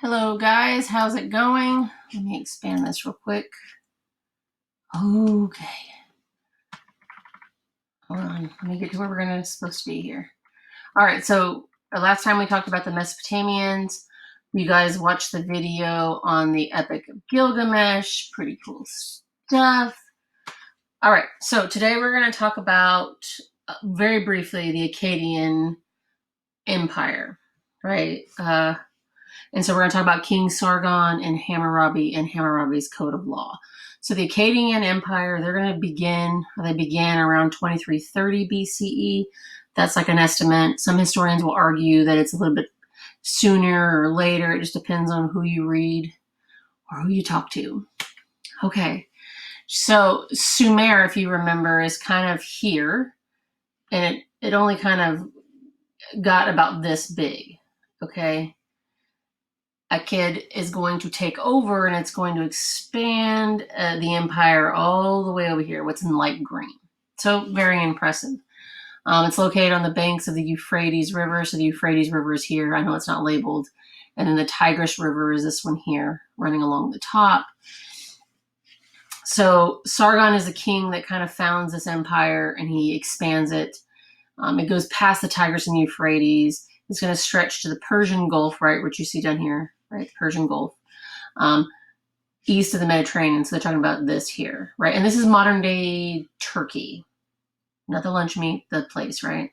Hello guys, how's it going? Let me expand this real quick. Okay, hold on, let me get to where we're supposed to be here. All right, so last time we talked about the Mesopotamians. You guys watched the video on the Epic of Gilgamesh, pretty cool stuff. All right, so today we're going to talk about, very briefly, the Akkadian Empire, right? And so we're going to talk about King Sargon and Hammurabi and Hammurabi's Code of Law. So the Akkadian Empire, they began around 2330 BCE. That's like an estimate. Some historians will argue that it's a little bit sooner or later. It just depends on who you read or who you talk to. Okay, so Sumer, if you remember, is kind of here, and it only kind of got about this big, okay? Akkad is going to take over, and it's going to expand the empire all the way over here, what's in light green. So very impressive. It's located on the banks of the Euphrates River. So the Euphrates River is here. I know it's not labeled. And then the Tigris River is this one here, running along the top. So Sargon is the king that kind of founds this empire, and he expands it. It goes past the Tigris and Euphrates. It's going to stretch to the Persian Gulf, right, which you see down here, right, the Persian Gulf, east of the Mediterranean. So they're talking about this here, right? And this is modern-day Turkey, not the lunch meat, the place, right?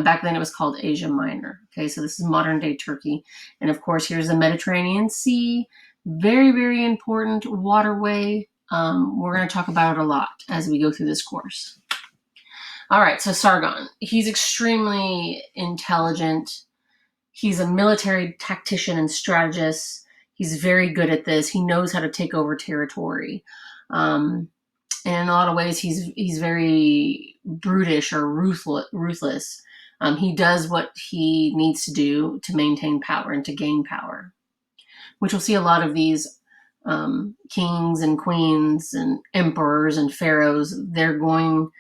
Back then it was called Asia Minor. Okay, so this is modern-day Turkey. And, of course, here's the Mediterranean Sea. Very, very important waterway. We're going to talk about it a lot as we go through this course. All right, so Sargon. He's extremely intelligent. He's a military tactician and strategist. He's very good at this. He knows how to take over territory. And in a lot of ways, he's very brutish or ruthless. He does what he needs to do to maintain power and to gain power, which we'll see a lot of these kings and queens and emperors and pharaohs. They're going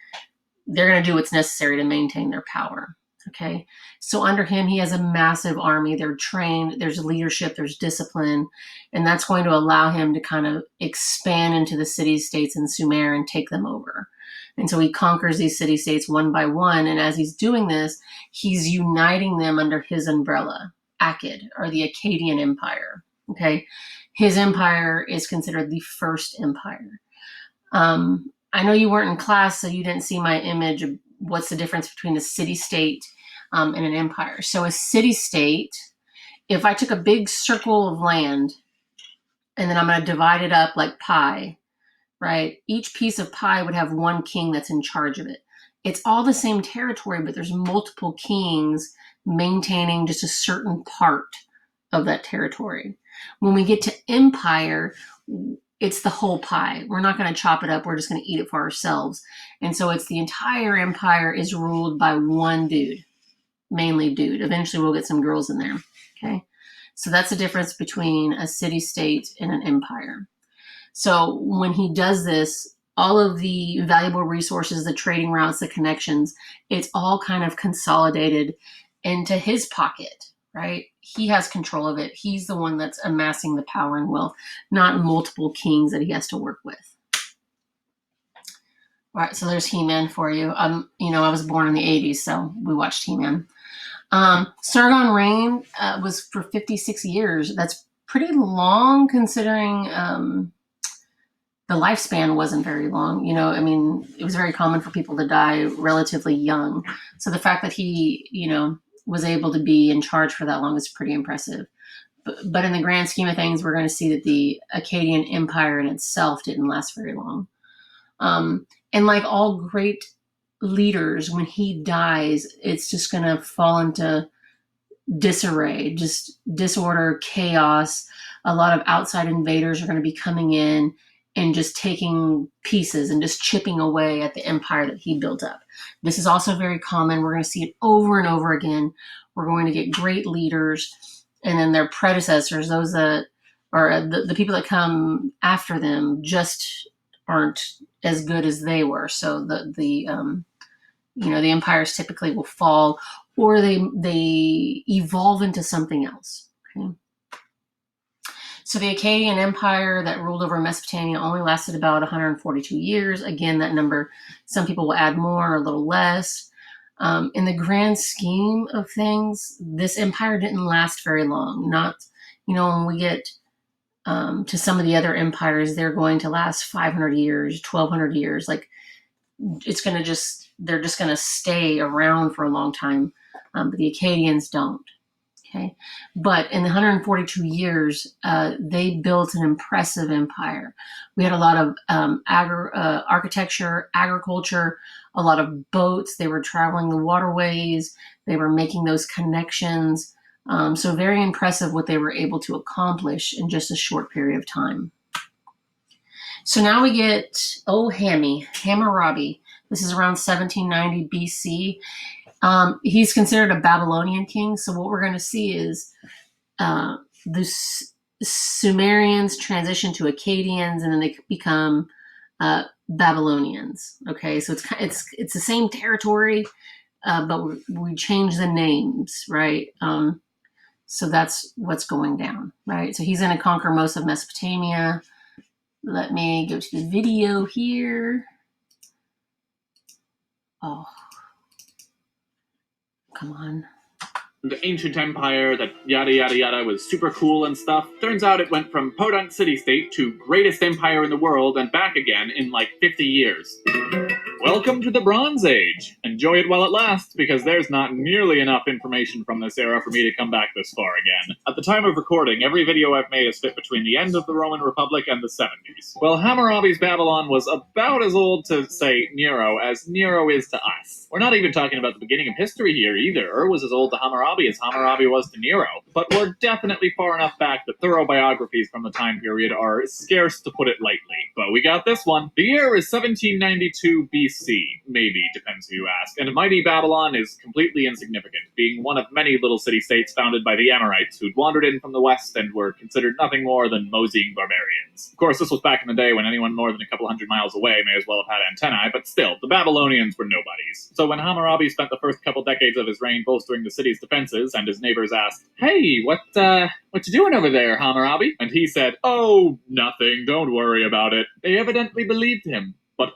to do what's necessary to maintain their power. Okay, so under him, he has a massive army. They're trained, there's leadership, there's discipline, and that's going to allow him to kind of expand into the city-states in Sumer and take them over. And so he conquers these city-states one by one, and as he's doing this, he's uniting them under his umbrella, Akkad, or the Akkadian Empire. Okay, his empire is considered the first empire. I know you weren't in class, so you didn't see my image of what's the difference between a city-state and an empire. So a city-state, if I took a big circle of land and then I'm going to divide it up like pie, right? Each piece of pie would have one king that's in charge of it. It's all the same territory, but there's multiple kings maintaining just a certain part of that territory. When we get to empire, it's the whole pie. We're not going to chop it up. We're just going to eat it for ourselves. And so it's the entire empire is ruled by one dude, mainly dude. Eventually we'll get some girls in there. Okay. So that's the difference between a city-state and an empire. So when he does this, all of the valuable resources, the trading routes, the connections, it's all kind of consolidated into his pocket, right? He has control of it. He's the one that's amassing the power and wealth, not multiple kings that he has to work with. All right, so there's He-Man for you. I was born in the 80s, so we watched He-Man. Sargon reign was for 56 years. That's pretty long considering the lifespan wasn't very long. It was very common for people to die relatively young. So the fact that he, was able to be in charge for that long is pretty impressive. But in the grand scheme of things, we're going to see that the Akkadian Empire in itself didn't last very long. And like all great leaders, when he dies, it's just going to fall into disarray, just disorder, chaos. A lot of outside invaders are going to be coming in and just taking pieces and just chipping away at the empire that he built up. This is also very common. We're going to see it over and over again. We're going to get great leaders, and then their predecessors, those that are the people that come after them, just aren't as good as they were. So the empires typically will fall, or they evolve into something else. Okay. So the Akkadian Empire that ruled over Mesopotamia only lasted about 142 years. Again, that number, some people will add more or a little less. In the grand scheme of things, this empire didn't last very long. Not, when we get to some of the other empires, they're going to last 500 years, 1200 years. Like, they're just going to stay around for a long time. But the Akkadians don't. Okay, but in the 142 years, they built an impressive empire. We had a lot of architecture, agriculture, a lot of boats. They were traveling the waterways. They were making those connections. So very impressive what they were able to accomplish in just a short period of time. So now we get Hammurabi. This is around 1790 BC. He's considered a Babylonian king. So what we're going to see is the Sumerians transition to Akkadians, and then they become Babylonians. Okay, so it's the same territory, but we change the names, right? So that's what's going down, right? So he's going to conquer most of Mesopotamia. Let me go to the video here. Oh. Come on. The ancient empire that yada yada yada was super cool and stuff. Turns out it went from podunk city-state to greatest empire in the world and back again in like 50 years. Welcome to the Bronze Age. Enjoy it while it lasts, because there's not nearly enough information from this era for me to come back this far again. At the time of recording, every video I've made is fit between the end of the Roman Republic and the 70s. Well, Hammurabi's Babylon was about as old to, say, Nero as Nero is to us. We're not even talking about the beginning of history here either. Ur was as old to Hammurabi as Hammurabi was to Nero. But we're definitely far enough back that thorough biographies from the time period are scarce, to put it lightly. But we got this one. The year is 1792 BC. Maybe, depends who you ask. And mighty Babylon is completely insignificant, being one of many little city-states founded by the Amorites who'd wandered in from the west and were considered nothing more than moseying barbarians. Of course, this was back in the day when anyone more than a couple hundred miles away may as well have had antennae, but still, the Babylonians were nobodies. So when Hammurabi spent the first couple decades of his reign bolstering the city's defenses, and his neighbors asked, "Hey, what you doing over there, Hammurabi?" And he said, "Oh, nothing, don't worry about it." They evidently believed him. But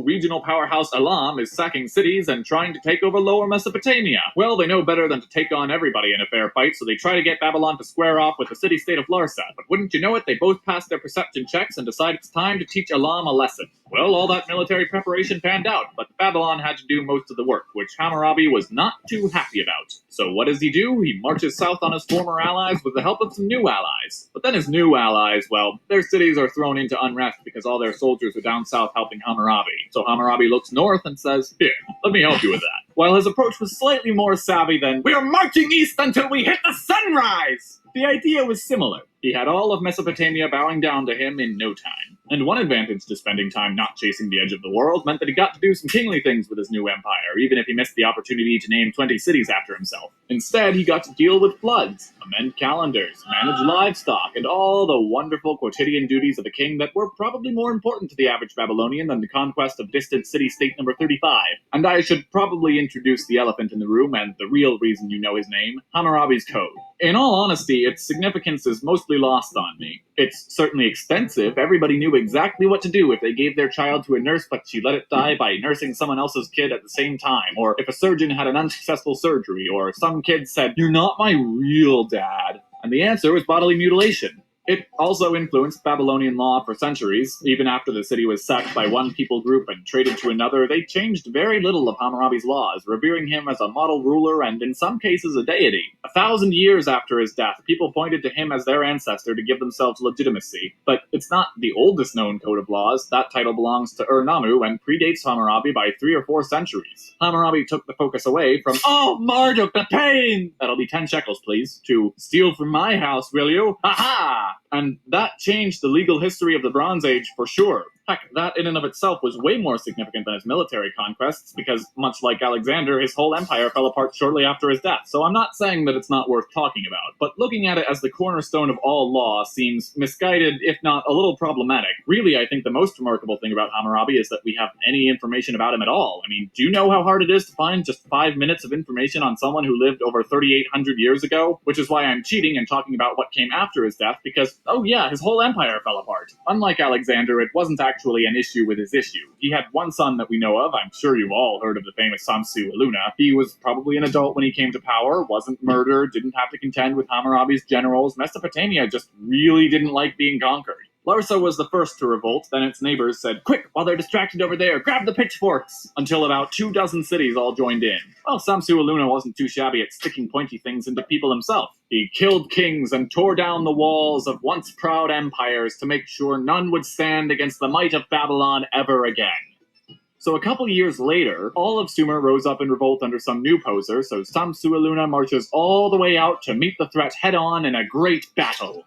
regional powerhouse Elam is sacking cities and trying to take over lower Mesopotamia. Well, they know better than to take on everybody in a fair fight, so they try to get Babylon to square off with the city-state of Larsa. But wouldn't you know it, they both passed their perception checks and decide it's time to teach Elam a lesson. Well, all that military preparation panned out, but Babylon had to do most of the work, which Hammurabi was not too happy about. So what does he do? He marches south on his former allies with the help of some new allies. But then his new allies, well, their cities are thrown into unrest because all their soldiers are down south helping Hammurabi. So Hammurabi looks north and says, "Here, let me help you with that." While his approach was slightly more savvy than, "We're marching east until we hit the sunrise!" The idea was similar. He had all of Mesopotamia bowing down to him in no time. And one advantage to spending time not chasing the edge of the world meant that he got to do some kingly things with his new empire, even if he missed the opportunity to name 20 cities after himself. Instead, he got to deal with floods, amend calendars, manage livestock, and all the wonderful quotidian duties of a king that were probably more important to the average Babylonian than the conquest of distant city-state number 35. And I should probably introduce the elephant in the room and the real reason you know his name, Hammurabi's Code. In all honesty, its significance is mostly lost on me. It's certainly extensive. Everybody knew exactly what to do if they gave their child to a nurse but she let it die by nursing someone else's kid at the same time, or if a surgeon had an unsuccessful surgery, or some kid said, "You're not my real dad." And the answer was bodily mutilation. It also influenced Babylonian law for centuries. Even after the city was sacked by one people group and traded to another, they changed very little of Hammurabi's laws, revering him as a model ruler and, in some cases, a deity. 1,000 years after his death, people pointed to him as their ancestor to give themselves legitimacy. But it's not the oldest known code of laws. That title belongs to Ur-Nammu and predates Hammurabi by 3 or 4 centuries. Hammurabi took the focus away from, "Oh, Marduk, the pain! That'll be 10 shekels, please," to "Steal from my house, will you? Ha ha!" And that changed the legal history of the Bronze Age for sure. Heck, that in and of itself was way more significant than his military conquests, because much like Alexander, his whole empire fell apart shortly after his death. So I'm not saying that it's not worth talking about, but looking at it as the cornerstone of all law seems misguided, if not a little problematic. Really, I think the most remarkable thing about Hammurabi is that we have any information about him at all. I mean, do you know how hard it is to find just 5 minutes of information on someone who lived over 3,800 years ago? Which is why I'm cheating and talking about what came after his death, because, oh yeah, his whole empire fell apart. Unlike Alexander, it wasn't actually an issue with his issue. He had one son that we know of. I'm sure you've all heard of the famous Samsu Iluna. He was probably an adult when he came to power, wasn't murdered, didn't have to contend with Hammurabi's generals. Mesopotamia just really didn't like being conquered. Larsa was the first to revolt, then its neighbors said, "Quick, while they're distracted over there, grab the pitchforks!" Until about 24 cities all joined in. Well, Samsu Iluna wasn't too shabby at sticking pointy things into people himself. He killed kings and tore down the walls of once proud empires to make sure none would stand against the might of Babylon ever again. So a couple years later, all of Sumer rose up in revolt under some new poser, so Samsu Iluna marches all the way out to meet the threat head-on in a great battle.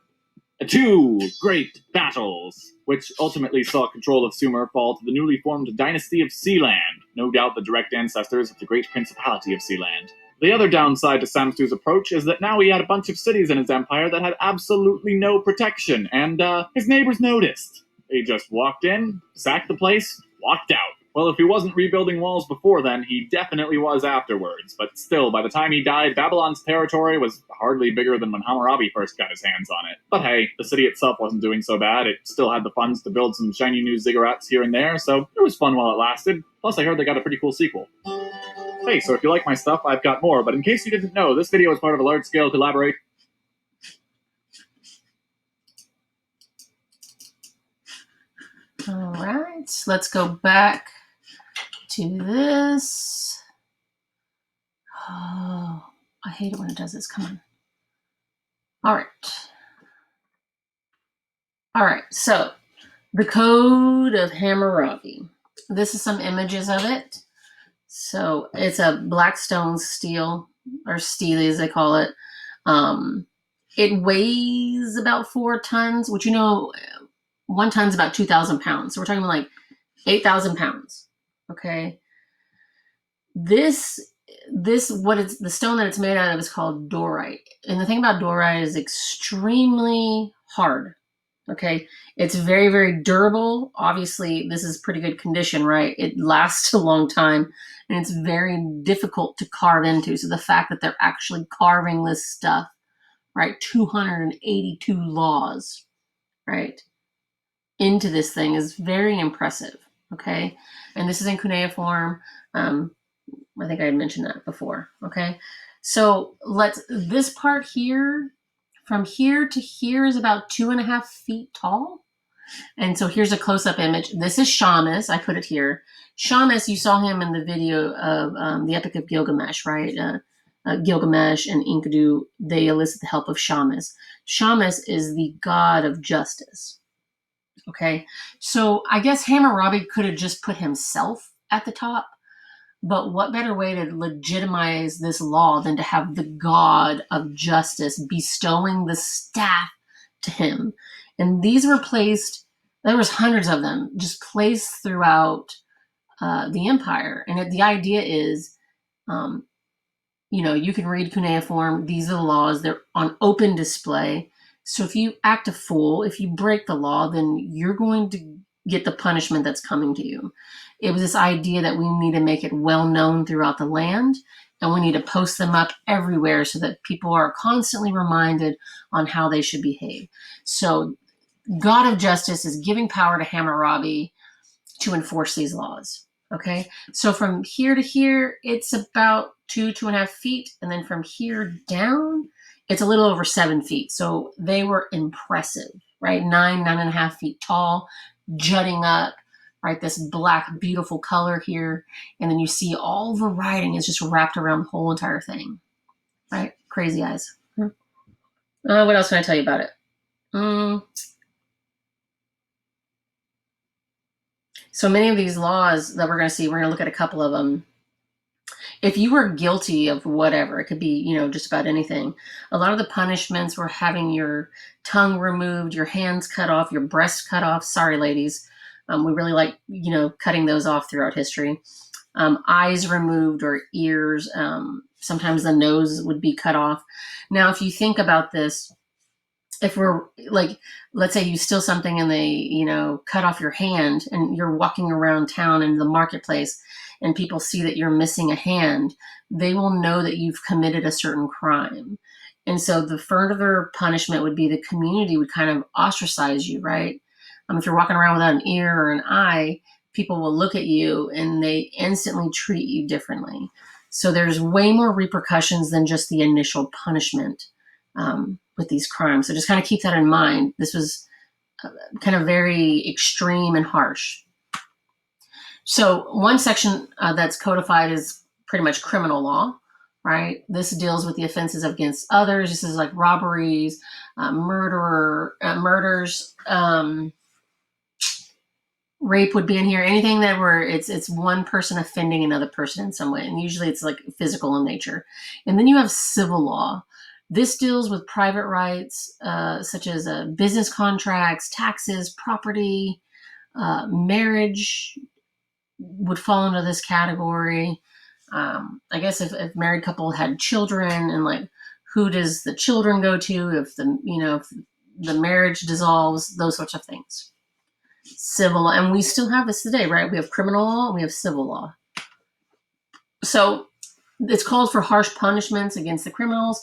2 great battles, which ultimately saw control of Sumer fall to the newly formed dynasty of Sealand, no doubt the direct ancestors of the great principality of Sealand. The other downside to Samsu's approach is that now he had a bunch of cities in his empire that had absolutely no protection, and his neighbors noticed. They just walked in, sacked the place, walked out. Well, if he wasn't rebuilding walls before then, he definitely was afterwards. But still, by the time he died, Babylon's territory was hardly bigger than when Hammurabi first got his hands on it. But hey, the city itself wasn't doing so bad. It still had the funds to build some shiny new ziggurats here and there, so it was fun while it lasted. Plus, I heard they got a pretty cool sequel. Hey, so if you like my stuff, I've got more, but in case you didn't know, this video is part of a large-scale collaboration. All right, let's go back to this. Oh, I hate it when it does this. Come on. All right, so the Code of Hammurabi. This is some images of it. So it's a black stone stele, or stele as they call it. It weighs about 4 tons, which 1 ton's about 2,000 pounds. So we're talking about like 8,000 pounds. Okay. The stone that it's made out of is called dorite. And the thing about dorite is extremely hard. Okay. It's very, very durable. Obviously, this is pretty good condition, right? It lasts a long time and it's very difficult to carve into. So the fact that they're actually carving this stuff, right? 282 laws, right? Into this thing is very impressive. Okay. And this is in cuneiform. I think I had mentioned that before. Okay. So this part here, from here to here is about 2.5 feet tall. And so here's a close-up image. This is Shamus. I put it here. Shamus, you saw him in the video of the Epic of Gilgamesh, right? Gilgamesh and Enkidu, they elicit the help of Shamus. Shamus is the god of justice. Okay, so I guess Hammurabi could have just put himself at the top, but what better way to legitimize this law than to have the god of justice bestowing the staff to him? And these were placed, there was hundreds of them, just placed throughout the empire. And the idea is, you can read cuneiform, these are the laws, they're on open display. So if you act a fool, if you break the law, then you're going to get the punishment that's coming to you. It was this idea that we need to make it well known throughout the land, and we need to post them up everywhere so that people are constantly reminded on how they should behave. So God of Justice is giving power to Hammurabi to enforce these laws. Okay, so from here to here, it's about 2.5 feet, and then from here down, it's a little over 7 feet. So they were impressive, right? 9.5 feet tall, jutting up, right? This black, beautiful color here. And then you see all the writing is just wrapped around the whole entire thing, right? Crazy eyes. What else can I tell you about it? So many of these laws that we're going to see, we're going to look at a couple of them. If you were guilty of whatever, it could be, just about anything. A lot of the punishments were having your tongue removed, your hands cut off, your breasts cut off. Sorry, ladies. We really like, cutting those off throughout history. Eyes removed or ears. Sometimes the nose would be cut off. Now, if you think about this, if we're like, let's say you steal something and they, cut off your hand and you're walking around town in the marketplace and people see that you're missing a hand, they will know that you've committed a certain crime. And so the further punishment would be the community would kind of ostracize you, right? If you're walking around without an ear or an eye, people will look at you and they instantly treat you differently. So there's way more repercussions than just the initial punishment with these crimes. So just kind of keep that in mind. This was kind of very extreme and harsh. So one section that's codified is pretty much criminal law, right? This deals with the offenses against others. This is like robberies, murders, rape would be in here. Anything that where it's one person offending another person in some way, and usually it's like physical in nature. And then you have civil law. This deals with private rights, such as business contracts, taxes, property, marriage would fall into this category. I guess if married couple had children, and like who does the children go to if the marriage dissolves, those sorts of things. Civil law, and we still have this today, right? We have criminal law and we have civil law. So it's called for harsh punishments against the criminals,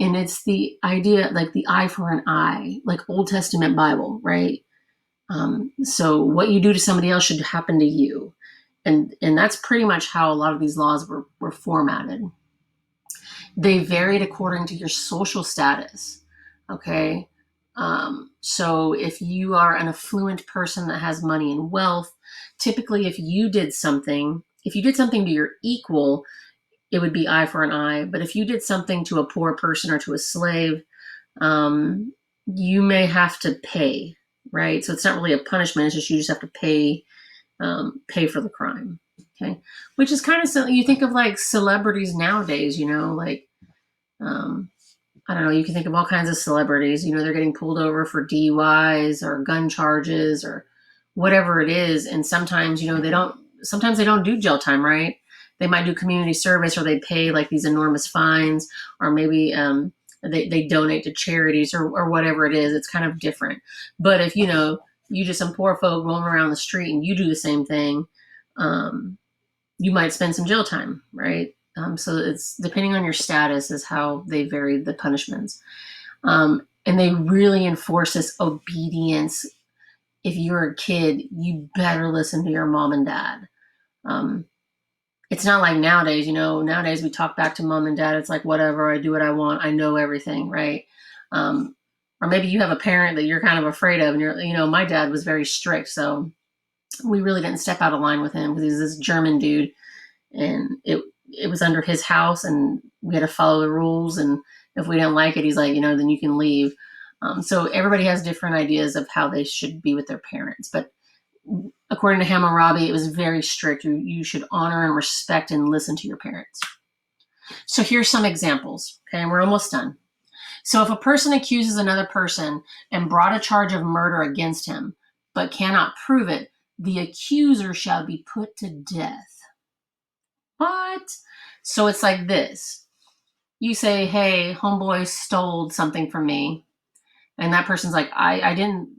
and it's the idea like the eye for an eye, like Old Testament Bible, right? So what you do to somebody else should happen to you. And that's pretty much how a lot of these laws were formatted. They varied according to your social status, okay? So if you are an affluent person that has money and wealth, typically if you did something to your equal, it would be eye for an eye. But if you did something to a poor person or to a slave, you may have to pay, right? So it's not really a punishment. It's just you just have to pay for the crime. Okay. Which is kind of something you think of like celebrities nowadays, like, I don't know, you can think of all kinds of celebrities, they're getting pulled over for DUIs or gun charges or whatever it is. And sometimes, sometimes they don't do jail time, right? They might do community service, or they pay like these enormous fines, or maybe, they donate to charities or whatever it is. It's kind of different. But if, you just some poor folk roaming around the street and you do the same thing, you might spend some jail time, right? So it's depending on your status is how they vary the punishments. And they really enforce this obedience. If you're a kid, you better listen to your mom and dad. It's not like nowadays, nowadays we talk back to mom and dad. It's like, whatever, I do what I want. I know everything, right? Or maybe you have a parent that you're kind of afraid of, and you're, my dad was very strict. So we really didn't step out of line with him because he's this German dude, and it was under his house and we had to follow the rules. And if we didn't like it, he's like, then you can leave. So everybody has different ideas of how they should be with their parents. But according to Hammurabi, it was very strict. You should honor and respect and listen to your parents. So here's some examples. Okay, and we're almost done. So if a person accuses another person and brought a charge of murder against him, but cannot prove it, the accuser shall be put to death. What? So it's like this. You say, hey, homeboy stole something from me. And that person's like, I didn't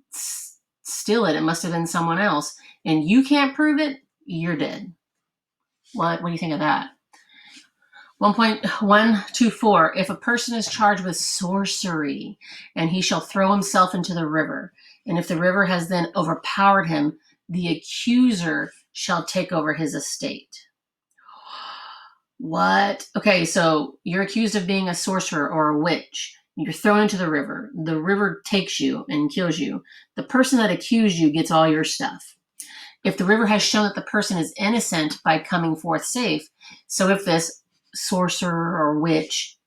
steal it. It must have been someone else. And you can't prove it, you're dead. What do you think of that? 1.124, if a person is charged with sorcery, and he shall throw himself into the river, and if the river has then overpowered him, the accuser shall take over his estate. What? Okay, so you're accused of being a sorcerer or a witch. You're thrown into the river. The river takes you and kills you. The person that accused you gets all your stuff. If the river has shown that the person is innocent by coming forth safe, so if this sorcerer or witch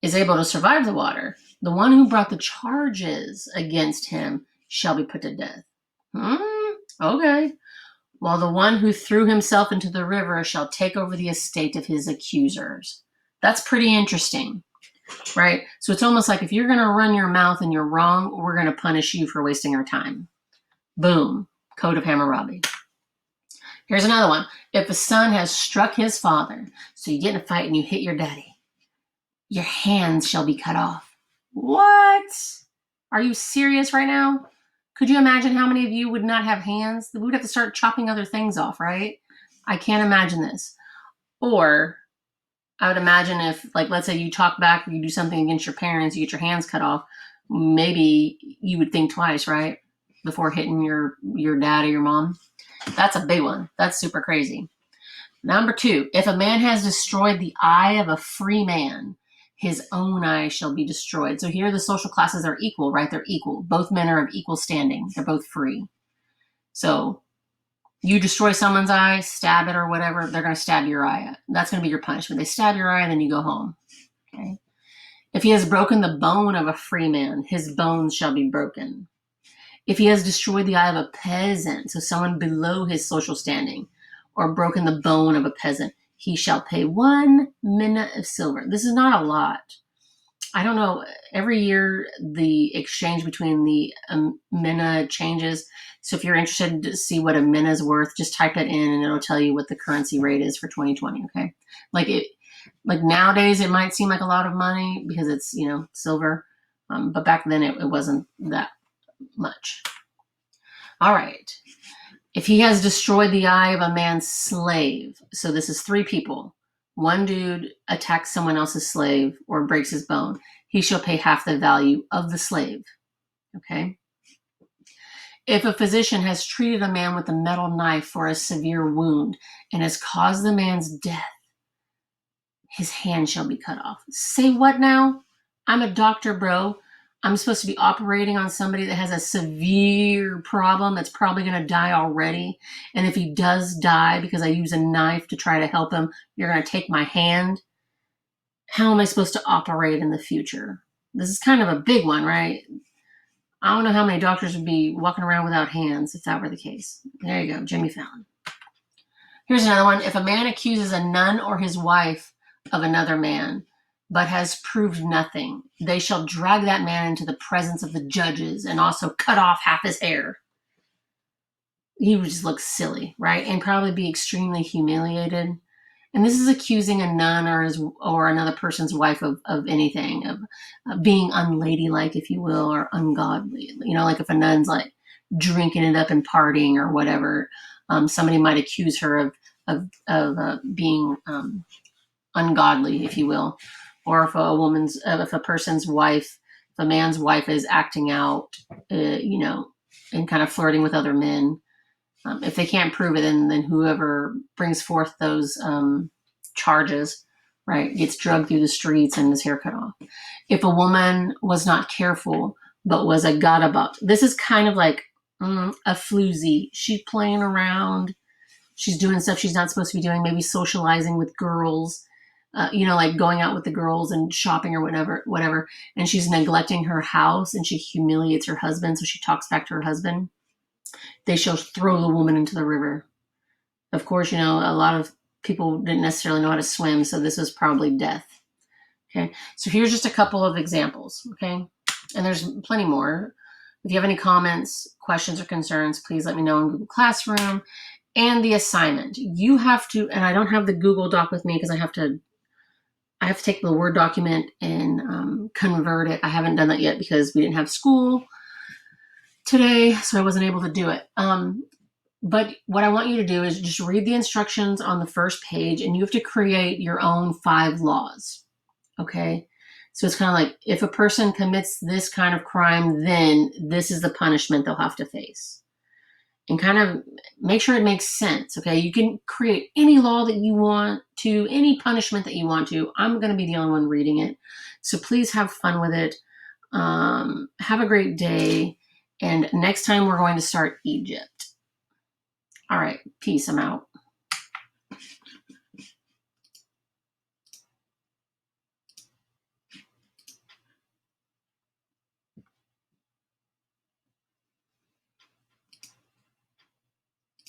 is able to survive the water, the one who brought the charges against him shall be put to death. Okay. While the one who threw himself into the river shall take over the estate of his accusers. That's pretty interesting, right? So it's almost like if you're going to run your mouth and you're wrong, we're going to punish you for wasting our time. Boom. Code of Hammurabi. Here's another one. If a son has struck his father, so you get in a fight and you hit your daddy, your hands shall be cut off. What? Are you serious right now? Could you imagine how many of you would not have hands? We would have to start chopping other things off, right? I can't imagine this. Or I would imagine if, like, let's say you talk back or you do something against your parents, you get your hands cut off, maybe you would think twice, right? Before hitting your dad or your mom. That's a big one. That's super crazy. Number 2, if a man has destroyed the eye of a free man, his own eye shall be destroyed. So here the social classes are equal, right? They're equal. Both men are of equal standing. They're both free. So you destroy someone's eye, stab it or whatever, they're going to stab your eye. That's going to be your punishment. They stab your eye and then you go home. Okay. If he has broken the bone of a free man, his bones shall be broken. If he has destroyed the eye of a peasant, so someone below his social standing, or broken the bone of a peasant, he shall pay 1 mina of silver. This is not a lot. I don't know. Every year the exchange between the mina changes. So if you're interested to see what a mina is worth, just type it in and it'll tell you what the currency rate is for 2020. Okay. Like nowadays it might seem like a lot of money because it's, silver. But back then it wasn't that much. All right. If he has destroyed the eye of a man's slave, so this is 3 people, one dude attacks someone else's slave or breaks his bone, he shall pay half the value of the slave. Okay. If a physician has treated a man with a metal knife for a severe wound and has caused the man's death, his hand shall be cut off. Say what now? I'm a doctor, bro. I'm supposed to be operating on somebody that has a severe problem that's probably going to die already. And if he does die because I use a knife to try to help him, you're going to take my hand. How am I supposed to operate in the future? This is kind of a big one, right? I don't know how many doctors would be walking around without hands if that were the case. There you go, Jimmy Fallon. Here's another one. If a man accuses a nun or his wife of another man, but has proved nothing, they shall drag that man into the presence of the judges and also cut off half his hair. He would just look silly, right? And probably be extremely humiliated. And this is accusing a nun or another person's wife of anything, of being unladylike, if you will, or ungodly. Like if a nun's like drinking it up and partying or whatever, somebody might accuse her of being ungodly, if you will. Or if if a person's wife, if a man's wife is acting out, and kind of flirting with other men, if they can't prove it, then whoever brings forth those charges, right, gets drugged through the streets and his hair cut off. If a woman was not careful, but was a gadabat, this is kind of like a floozy. She's playing around. She's doing stuff she's not supposed to be doing, maybe socializing with girls, like going out with the girls and shopping or whatever. And she's neglecting her house and she humiliates her husband. So she talks back to her husband. They shall throw the woman into the river. Of course, a lot of people didn't necessarily know how to swim, so this was probably death. Okay, so here's just a couple of examples, okay? And there's plenty more. If you have any comments, questions, or concerns, please let me know in Google Classroom. And the assignment. You have to, and I don't have the Google Doc with me because I have to take the Word document and convert it. I haven't done that yet because we didn't have school today, so I wasn't able to do it. But what I want you to do is just read the instructions on the first page, and you have to create your own 5 laws, okay? So it's kind of like, if a person commits this kind of crime, then this is the punishment they'll have to face. And kind of make sure it makes sense, okay? You can create any law that you want to, any punishment that you want to. I'm going to be the only one reading it. So please have fun with it. Have a great day. And next time we're going to start Egypt. All right, peace. I'm out.